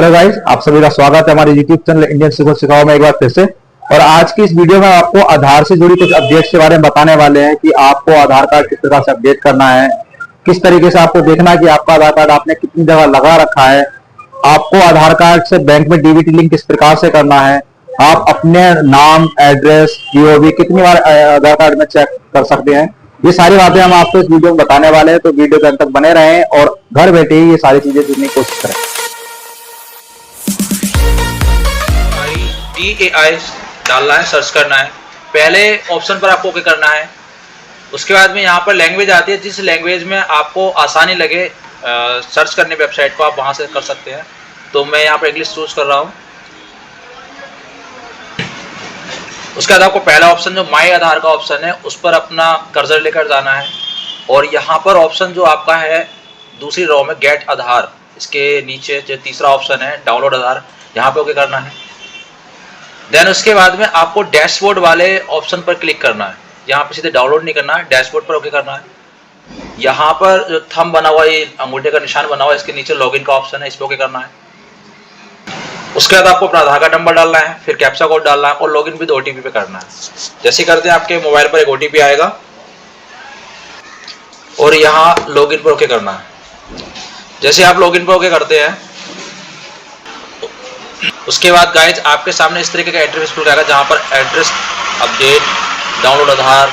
Hello guys, आप सभी का स्वागत है हमारे यूट्यूब चैनल इंडियन सीखो सिखाओ में एक बार फिर से। और आज की इस वीडियो में आपको आधार से जुड़ी कुछ अपडेट्स के बारे में बताने वाले हैं कि आपको आधार कार्ड किस प्रकार से अपडेट करना है, किस तरीके से आपको देखना है कि आपका आधार कार्ड आपने कितनी जगह लगा रखा है, आपको आधार कार्ड से बैंक में डीबीटी लिंक किस प्रकार से करना है, आप अपने नाम, एड्रेस, जीओवी कितनी बार आधार कार्ड में चेक कर सकते हैं। ये सारी बातें हम आपको इस वीडियो में बताने वाले हैं, तो वीडियो के अंत तक बने रहें और घर बैठे ही ये सारी चीजें सीखने की कोशिश करें। DAI डालना है, सर्च करना है। पहले ऑप्शन पर आपको ओके करना है। उसके बाद में यहाँ पर लैंग्वेज आती है, जिस लैंग्वेज में आपको आसानी लगे सर्च करने वेबसाइट को आप वहाँ से कर सकते हैं। तो मैं यहाँ पर इंग्लिश चूज कर रहा हूँ। उसके बाद आपको पहला ऑप्शन जो माई आधार का ऑप्शन है उस पर अपना कर्सर लेकर जाना है और यहाँ पर ऑप्शन जो आपका है दूसरी रो में गेट आधार, इसके नीचे जो तीसरा ऑप्शन है डाउनलोड आधार, यहाँ पे ओके करना है। देन उसके बाद में आपको डैशबोर्ड वाले ऑप्शन पर क्लिक करना है। यहाँ पे सीधे डाउनलोड नहीं करना है, डैशबोर्ड पर ओके करना है। यहाँ पर जो थंब बना हुआ है, अंगूठे का निशान बना हुआ है, इसके नीचे लॉगिन का ऑप्शन है, इस पर ओके करना है। उसके बाद आपको अपना आधार कार्ड नंबर डालना है, फिर कैप्चा कोड डालना है और लॉगिन विद ओटीपी पे करना है। जैसे करते हैं आपके मोबाइल पर एक ओटीपी आएगा और यहाँ लॉगिन पर ओके करना है। जैसे आप लॉगिन पर ओके करते हैं उसके बाद गाइज आपके सामने इस तरीके का इंटरफेस खुल जाएगा जहाँ पर address update, download Aadhaar,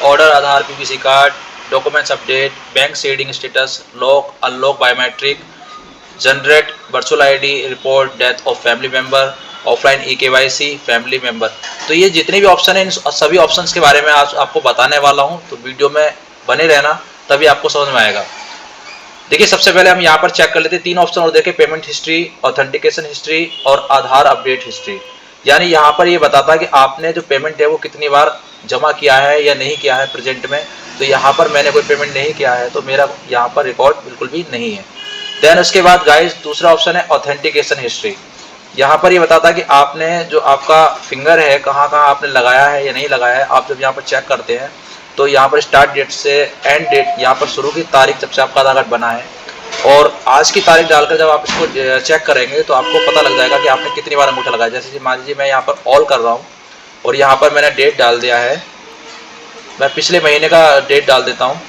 order Aadhaar, PPC card, documents update, bank seeding status, lock unlock, biometric, generate virtual ID, report death of family member, offline EKYC, family member. तो ये जितने भी ऑप्शन हैं इन सभी ऑप्शंस के बारे में आज आपको बताने वाला हूँ, तो वीडियो में बने रहना तभी आपको समझ में आएगा। देखिए सबसे पहले हम यहाँ पर चेक कर लेते हैं, तीन ऑप्शन और देखें, पेमेंट हिस्ट्री, ऑथेंटिकेशन हिस्ट्री और आधार अपडेट हिस्ट्री। यानी यहाँ पर ये बताता है कि आपने जो पेमेंट है वो कितनी बार जमा किया है या नहीं किया है प्रेजेंट में। तो यहाँ पर मैंने कोई पेमेंट नहीं किया है तो मेरा यहाँ पर रिकॉर्ड बिल्कुल भी नहीं है। देन उसके बाद गाइज दूसरा ऑप्शन है ऑथेंटिकेशन हिस्ट्री। यहाँ पर ये बताता है कि आपने जो आपका फिंगर है कहाँ कहाँ आपने लगाया है या नहीं लगाया है। आप जब यहाँ पर चेक करते हैं तो यहाँ पर स्टार्ट डेट से एंड डेट, यहाँ पर शुरू की तारीख जब से आपका आधार कार्ड बना है और आज की तारीख डालकर जब आप इसको चेक करेंगे तो आपको पता लग जाएगा कि आपने कितनी बार अंगूठा लगाया। जैसे मान लीजिए मैं यहाँ पर ऑल कर रहा हूँ और यहाँ पर मैंने डेट डाल दिया है, मैं पिछले महीने का डेट डाल देता हूँ,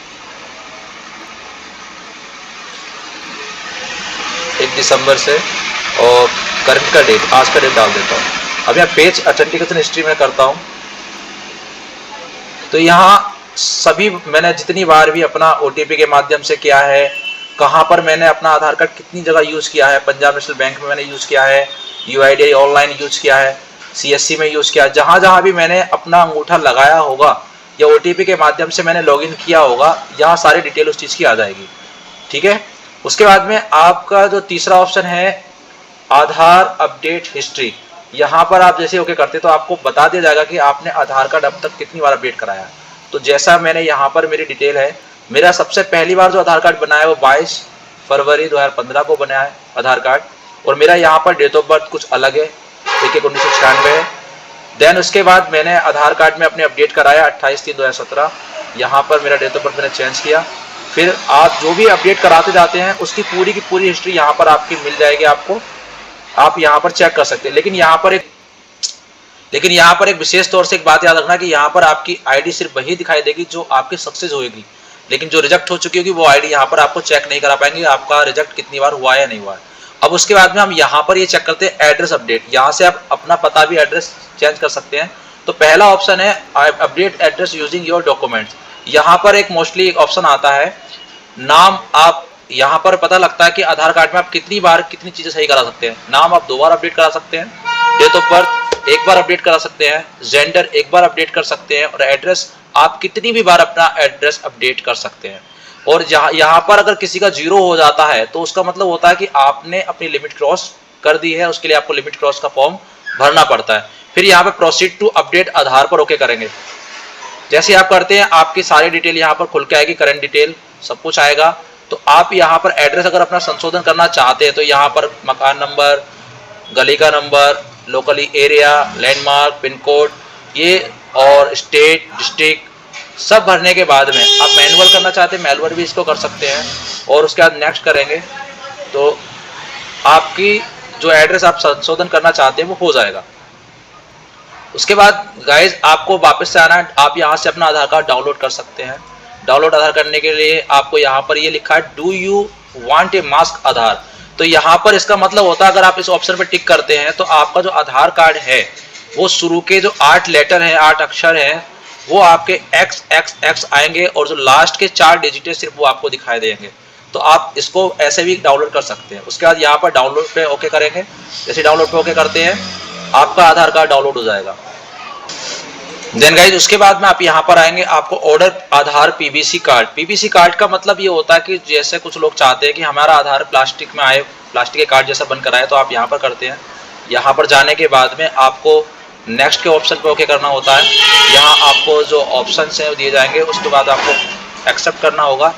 1 दिसंबर से, और करंट का डेट, आज का डेट डाल देता हूँ। अब यहाँ पेज ऑथेंटिकेशन हिस्ट्री में करता हूँ तो यहाँ सभी मैंने जितनी बार भी अपना OTP के माध्यम से किया है, कहाँ पर मैंने अपना आधार कार्ड कितनी जगह यूज़ किया है, पंजाब नेशनल बैंक में मैंने यूज़ किया है, UIDAI ऑनलाइन यूज़ किया है, CSC में यूज़ किया है, जहाँ जहाँ भी मैंने अपना अंगूठा लगाया होगा या OTP के माध्यम से मैंने लॉगिन किया होगा, यहाँ सारी डिटेल उस चीज़ की आ जाएगी। ठीक है। उसके बाद में आपका जो तीसरा ऑप्शन है आधार अपडेट हिस्ट्री, यहाँ पर आप जैसे ओके करते तो आपको बता दिया जाएगा कि आपने आधार कार्ड अब तक कितनी बार अपडेट कराया है। तो जैसा मैंने यहाँ पर मेरी डिटेल है, मेरा सबसे पहली बार जो आधार कार्ड बनाया है वो 22 फरवरी 2015 को बनाया है आधार कार्ड, और मेरा यहाँ पर डेट ऑफ बर्थ कुछ अलग है, 1/1996 है। देन उसके बाद मैंने आधार कार्ड में अपने अपडेट कराया 28/3/2017, यहाँ पर मेरा डेट ऑफ बर्थ मैंने चेंज किया। फिर आप जो भी अपडेट कराते जाते हैं उसकी पूरी की पूरी हिस्ट्री यहाँ पर आपकी मिल जाएगी आपको, आप यहाँ पर चेक कर सकते हैं। लेकिन यहाँ पर एक विशेष तौर से एक बात याद रखना कि यहाँ पर आपकी आईडी सिर्फ वही दिखाई देगी जो आपकी सक्सेस होगी, लेकिन जो रिजेक्ट हो चुकी होगी वो आईडी यहाँ पर आपको चेक नहीं करा पाएंगे आपका रिजेक्ट कितनी बार हुआ है या नहीं हुआ है। अब उसके बाद में हम यहाँ पर ये चेक करते हैं एड्रेस अपडेट। यहाँ से आप अपना पता भी एड्रेस चेंज कर सकते हैं। तो पहला ऑप्शन है update address using your documents. यहाँ पर एक मोस्टली एक ऑप्शन आता है नाम, आप यहाँ पर पता लगता है कि आधार कार्ड में आप कितनी बार कितनी चीजें सही करा सकते हैं। नाम आप 2 बार अपडेट करा सकते हैं, डेट ऑफ बर्थ 1 बार अपडेट करा सकते हैं, जेंडर 1 बार अपडेट कर सकते हैं, और एड्रेस आप कितनी भी बार अपना एड्रेस अपडेट कर सकते हैं। और यहाँ पर अगर किसी का 0 हो जाता है तो उसका मतलब होता है कि आपने अपनी लिमिट क्रॉस कर दी है, उसके लिए आपको लिमिट क्रॉस का फॉर्म भरना पड़ता है। फिर यहाँ पे प्रोसीड टू अपडेट आधार पर ओके करेंगे। जैसे आप करते हैं आपकी सारी डिटेल यहाँ पर खुल के आएगी, करंट डिटेल सब कुछ आएगा। तो आप यहाँ पर एड्रेस अगर अपना संशोधन करना चाहते हैं तो यहाँ पर मकान नंबर, गली का number, locally area, landmark, pin code, ये और स्टेट, डिस्ट्रिक्ट सब भरने के बाद में आप मैनुअल करना चाहते हैं मैनुअल भी इसको कर सकते हैं। और उसके बाद नेक्स्ट करेंगे तो आपकी जो एड्रेस आप संशोधन करना चाहते हैं वो हो जाएगा। उसके बाद गाइज आपको वापस से आना है, आप यहाँ से अपना आधार कार्ड डाउनलोड कर सकते हैं। डाउनलोड आधार करने के लिए आपको यहाँ पर ये लिखा है do you want a mask Aadhaar. तो यहाँ पर इसका मतलब होता है अगर आप इस ऑप्शन पर टिक करते हैं तो आपका जो आधार कार्ड है वो शुरू के जो 8 लेटर हैं, 8 अक्षर हैं, वो आपके XXX आएंगे और जो लास्ट के 4 डिजिट है सिर्फ वो आपको दिखाई देंगे। तो आप इसको ऐसे भी डाउनलोड कर सकते हैं। उसके बाद यहाँ पर डाउनलोड पे ओके करेंगे। जैसे डाउनलोड पे ओके करते हैं आपका आधार कार्ड डाउनलोड हो जाएगा। देन गाइज उसके बाद में आप यहाँ पर आएंगे, आपको ऑर्डर आधार पीवीसी कार्ड। पीवीसी कार्ड का मतलब ये होता है कि जैसे कुछ लोग चाहते हैं कि हमारा आधार प्लास्टिक में आए, प्लास्टिक के कार्ड जैसा बनकर आए, तो आप यहाँ पर करते हैं। यहाँ पर जाने के बाद में आपको नेक्स्ट के ऑप्शन पर ओके करना होता है। यहाँ आपको जो ऑप्शन हैं वो दिए जाएंगे, उसके बाद आपको एक्सेप्ट करना होगा।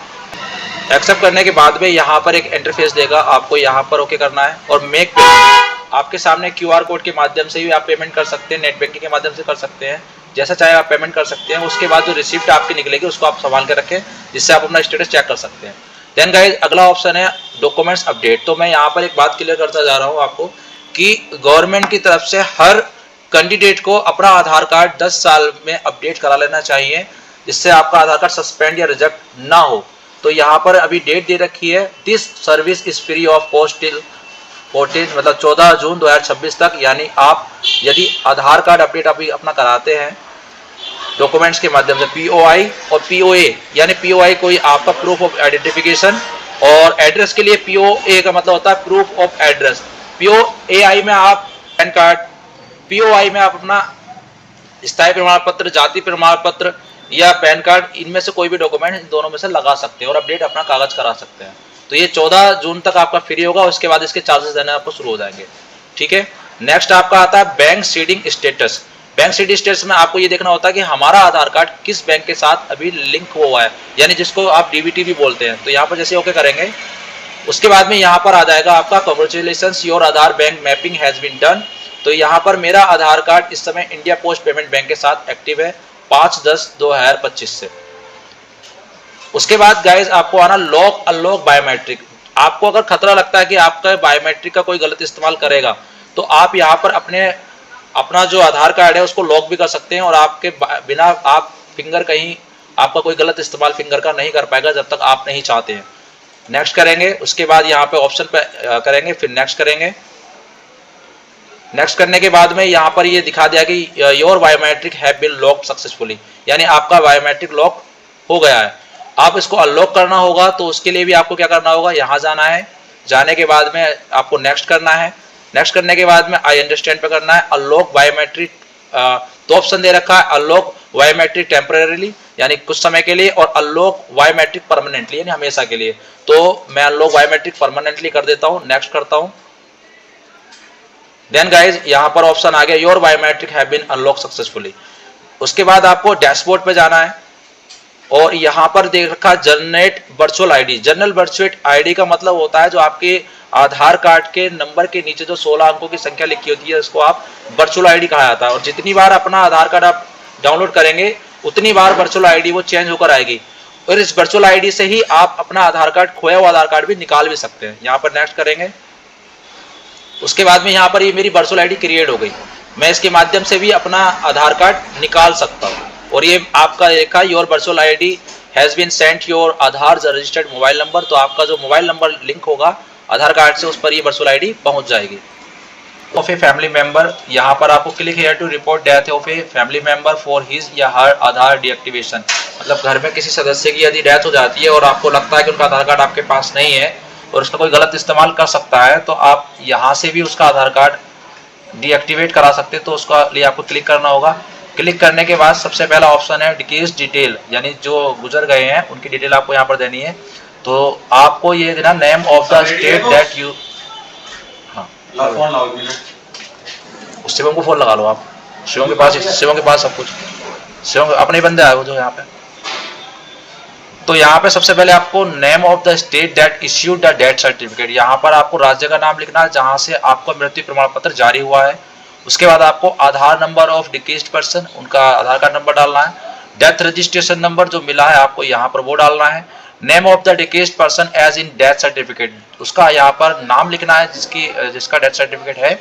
एक्सेप्ट करने के बाद में यहाँ पर एक इंटरफेस देगा, आपको यहाँ पर ओके करना है और मेक पेमेंट। आपके सामने QR कोड के माध्यम से भी आप पेमेंट कर सकते हैं, नेट बैंकिंग के माध्यम से कर सकते हैं, जैसा चाहे आप पेमेंट कर सकते हैं। उसके बाद जो रिसिप्ट आपकी निकलेगी उसको आप संभाल के रखें, जिससे आप अपना स्टेटस चेक कर सकते हैं। देन गाइज अगला ऑप्शन है डॉक्यूमेंट्स अपडेट। तो मैं यहाँ पर एक बात क्लियर करता जा रहा हूँ आपको कि गवर्नमेंट की तरफ से हर कैंडिडेट को अपना आधार कार्ड 10 साल में अपडेट करा लेना चाहिए, जिससे आपका आधार कार्ड सस्पेंड या रिजेक्ट ना हो। तो यहाँ पर अभी डेट दे रखी है, this service is free of cost till 14 मतलब 14 जून 2026 तक। यानी आप यदि आधार कार्ड अपडेट अभी अपना कराते हैं डॉक्यूमेंट्स के माध्यम से POI और POA, यानी POI कोई आपका प्रूफ ऑफ आइडेंटिफिकेशन, और एड्रेस के लिए POA का मतलब होता है प्रूफ ऑफ एड्रेस। POAI में आप पैन कार्ड, POI में आप अपना स्थायी प्रमाण पत्र, जाति प्रमाण पत्र या पैन कार्ड, इनमें से कोई भी डॉक्यूमेंट इन दोनों में से लगा सकते हैं और अपडेट अपना कागज करा सकते हैं। तो ये 14 जून तक आपका फ्री होगा, उसके बाद इसके चार्जेस देने आपको शुरू हो जाएंगे। ठीक है, नेक्स्ट आपका आता है bank seeding status. Bank seeding status में आपको ये देखना होता है कि हमारा आधार कार्ड किस बैंक के साथ अभी लिंक हुआ है, यानी जिसको आप DBT भी बोलते हैं। तो यहाँ पर जैसे ओके करेंगे उसके बाद में यहाँ पर आ जाएगा आपका congratulations your Aadhaar bank mapping has been done. तो यहाँ पर मेरा आधार कार्ड इस समय इंडिया पोस्ट पेमेंट बैंक के साथ एक्टिव है 5/10/2025 से। उसके बाद गाइज आपको आना लॉक अनलॉक बायोमेट्रिक। आपको अगर खतरा लगता है कि आपका बायोमेट्रिक का कोई गलत इस्तेमाल करेगा तो आप यहाँ पर अपना जो आधार कार्ड है उसको लॉक भी कर सकते हैं और आपके बिना आप फिंगर कहीं आपका कोई गलत इस्तेमाल फिंगर का नहीं कर पाएगा जब तक आप नहीं चाहते हैं। नेक्स्ट करेंगे, उसके बाद यहाँ पे ऑप्शन पे करेंगे, फिर नेक्स्ट करेंगे। नेक्स्ट करने के बाद में यहाँ पर ये दिखा दिया कि your biometric have been locked successfully, यानी आपका बायोमेट्रिक लॉक हो गया है। आप इसको अनलॉक करना होगा, तो उसके लिए भी आपको क्या करना होगा, यहाँ जाना है। जाने के बाद में आपको नेक्स्ट करना है। नेक्स्ट करने के बाद में आई अंडरस्टैंड पे करना है। अनलॉक बायोमेट्रिक तो ऑप्शन दे रखा है, अनलॉक बायोमेट्रिक टेम्परेरीली यानी कुछ समय के लिए, और अनलॉक बायोमेट्रिक परमानेंटली यानी हमेशा के लिए। तो मैं अनलॉक बायोमेट्रिक परमानेंटली कर देता हूँ, नेक्स्ट करता हूँ। देन गाइज यहाँ पर ऑप्शन आ गया your biometric have been unlock successfully. उसके बाद आपको डैशबोर्ड पे जाना है और यहाँ पर देख रखा generate virtual ID. General virtual ID का मतलब होता है जो आपके आधार कार्ड के नंबर के नीचे जो 16 अंकों की संख्या लिखी होती है उसको आप वर्चुअल आईडी कहा जाता है। और जितनी बार अपना आधार कार्ड आप डाउनलोड करेंगे उतनी बार वर्चुअल आईडी वो चेंज होकर आएगी, और इस वर्चुअल आईडी से ही आप अपना आधार कार्ड, खोया हुआ आधार कार्ड भी निकाल भी सकते हैं। यहाँ पर नेक्स्ट करेंगे। उसके बाद में यहाँ पर ये मेरी वर्चुअल आईडी क्रिएट हो गई, मैं इसके माध्यम से भी अपना आधार कार्ड निकाल सकता हूँ। और ये आपका देखा your virtual ID has been sent your Aadhaar registered mobile number. तो आपका जो मोबाइल नंबर लिंक होगा आधार कार्ड से उस पर ये वर्चुअल आईडी पहुंच जाएगी। ऑफ ए फैमिली मेंबर, यहाँ पर आपको click here to report death of a family member for his या हर आधार डीएक्टिवेशन। मतलब घर में किसी सदस्य की यदि डेथ हो जाती है और आपको लगता है कि उनका आधार कार्ड आपके पास नहीं है और उसका कोई गलत इस्तेमाल कर सकता है, तो आप यहाँ से भी उसका आधार कार्ड डीएक्टिवेट करा सकते हैं। तो उसका लिए आपको क्लिक करना होगा। क्लिक करने के बाद सबसे पहला ऑप्शन है डिकेस डिटेल, यानी जो गुजर गए हैं उनकी डिटेल आपको यहाँ पर देनी है। तो आपको ये देना name of the state that you, हाँ शिवम को फोन लगा लो आप, शिवम के पास सब कुछ, शिवम अपने बंदे आए वो जो यहाँ पे। तो यहाँ पे सबसे पहले आपको name of the state that issued the death certificate, यहाँ पर आपको राज्य का नाम लिखना है जहाँ से आपको मृत्यु प्रमाण पत्र जारी हुआ है। उसके बाद आपको आधार नंबर ऑफ डिकेस्ड पर्सन, उनका आधार कार्ड नंबर डालना है। डेथ रजिस्ट्रेशन नंबर जो मिला है आपको यहाँ पर वो डालना है। Name of the deceased person as in death certificate, उसका यहाँ पर नाम लिखना है जिसका डेथ सर्टिफिकेट है।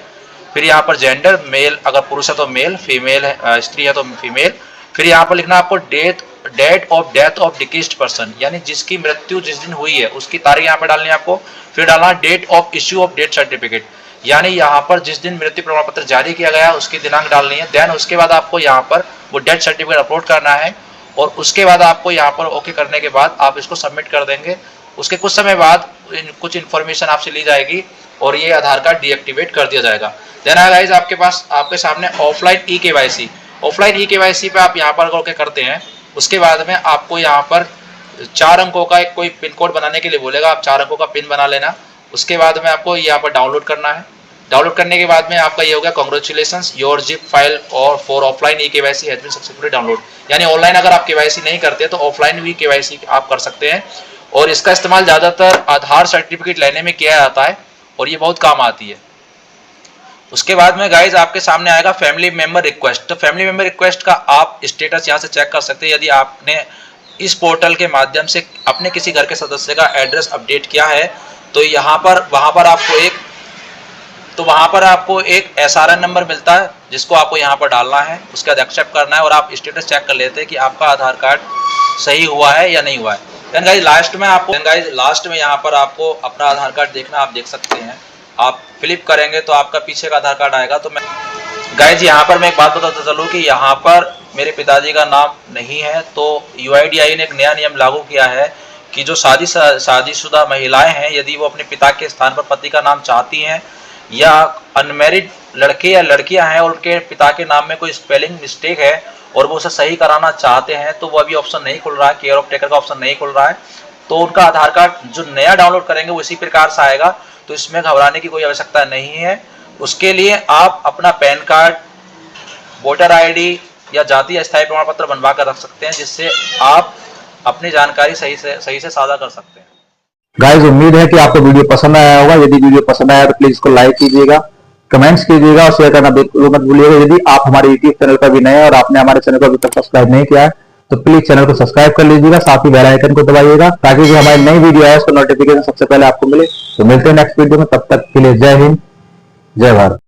फिर यहाँ पर जेंडर, मेल अगर पुरुष है तो मेल, फीमेल है स्त्री है तो फीमेल। फिर यहाँ पर लिखना आपको date of death of deceased person, यानी जिसकी मृत्यु जिस दिन हुई है उसकी तारीख यहाँ पर डालनी है आपको। फिर डालना date of issue of death certificate, यानी यहाँ पर जिस दिन मृत्यु प्रमाण पत्र जारी किया गया उसकी दिनांक डालनी है। देन उसके बाद आपको यहाँ पर वो डेथ सर्टिफिकेट अपलोड करना है और उसके बाद आपको यहाँ पर ओके करने के बाद आप इसको सबमिट कर देंगे। उसके कुछ समय बाद कुछ इन्फॉर्मेशन आपसे ली जाएगी और ये आधार कार्ड डीएक्टिवेट कर दिया जाएगा। देन गाइस आपके सामने ऑफलाइन ई-केवाईसी, ऑफलाइन ई-केवाईसी पे आप यहाँ पर ओके करते हैं। उसके बाद में आपको यहाँ पर 4 अंकों का एक कोई पिन कोड बनाने के लिए बोलेगा, आप 4 अंकों का पिन बना लेना। उसके बाद में आपको यहाँ पर डाउनलोड करना है। डाउनलोड करने के बाद में आपका ये हो गया कांग्रेचुलेशंस योर जिप फाइल और for offline e KYC has been successfully download, यानी ऑनलाइन अगर आप केवाईसी नहीं करते तो ऑफलाइन भी केवाईसी आप कर सकते हैं। और इसका इस्तेमाल ज़्यादातर आधार सर्टिफिकेट लेने में किया जाता है और ये बहुत काम आती है। उसके बाद में गाइज आपके सामने आएगा फैमिली मेंबर रिक्वेस्ट। तो फैमिली मेंबर रिक्वेस्ट का आप स्टेटस यहाँ से चेक कर सकते हैं। यदि आपने इस पोर्टल के माध्यम से अपने किसी घर के सदस्य का एड्रेस अपडेट किया है तो वहाँ पर आपको एक SRN नंबर मिलता है जिसको आपको यहाँ पर डालना है, उसके बाद एक्सेप्ट करना है और आप स्टेटस चेक कर लेते हैं कि आपका आधार कार्ड सही हुआ है या नहीं हुआ है। देन गाइज लास्ट में यहाँ पर आपको अपना आधार कार्ड देखना, आप देख सकते हैं। आप फ्लिप करेंगे तो आपका पीछे का आधार कार्ड आएगा। तो मैं गाइज यहाँ पर मैं एक बात बताता चलूँ कि यहाँ पर मेरे पिताजी का नाम नहीं है, तो UIDAI ने एक नया नियम लागू किया है कि जो शादीशुदा महिलाएं हैं यदि वो अपने पिता के स्थान पर पति का नाम चाहती हैं या अनमैरिड लड़के या लड़कियां हैं और उनके पिता के नाम में कोई स्पेलिंग मिस्टेक है और वो उसे सही कराना चाहते हैं तो वो अभी ऑप्शन नहीं खुल रहा है, केयर ऑफ टेकर का ऑप्शन नहीं खुल रहा है। तो उनका आधार कार्ड जो नया डाउनलोड करेंगे वो इसी प्रकार से आएगा, तो इसमें घबराने की कोई आवश्यकता नहीं है। उसके लिए आप अपना पैन कार्ड, वोटर ID या जाति अस्थायी प्रमाण पत्र बनवा कर रख सकते हैं, जिससे आप अपनी जानकारी सही से साझा कर सकते हैं। गाइस उम्मीद है कि आपको वीडियो पसंद आया होगा। यदि वीडियो पसंद आया तो प्लीज इसको लाइक कीजिएगा, कमेंट्स कीजिएगा और शेयर करना बिल्कुल मत भूलिएगा। यदि आप हमारे यूट्यूब चैनल पर भी नए हैं और आपने हमारे चैनल को अभी तक सब्सक्राइब नहीं किया है तो प्लीज चैनल को सब्सक्राइब कर लीजिएगा, साथ ही बेल आइकन को दबाइएगा ताकि जो हमारी नई वीडियो है उसका नोटिफिकेशन सबसे पहले आपको मिले। तो मिलते हैं नेक्स्ट वीडियो में, तब तक के लिए जय हिंद, जय भारत।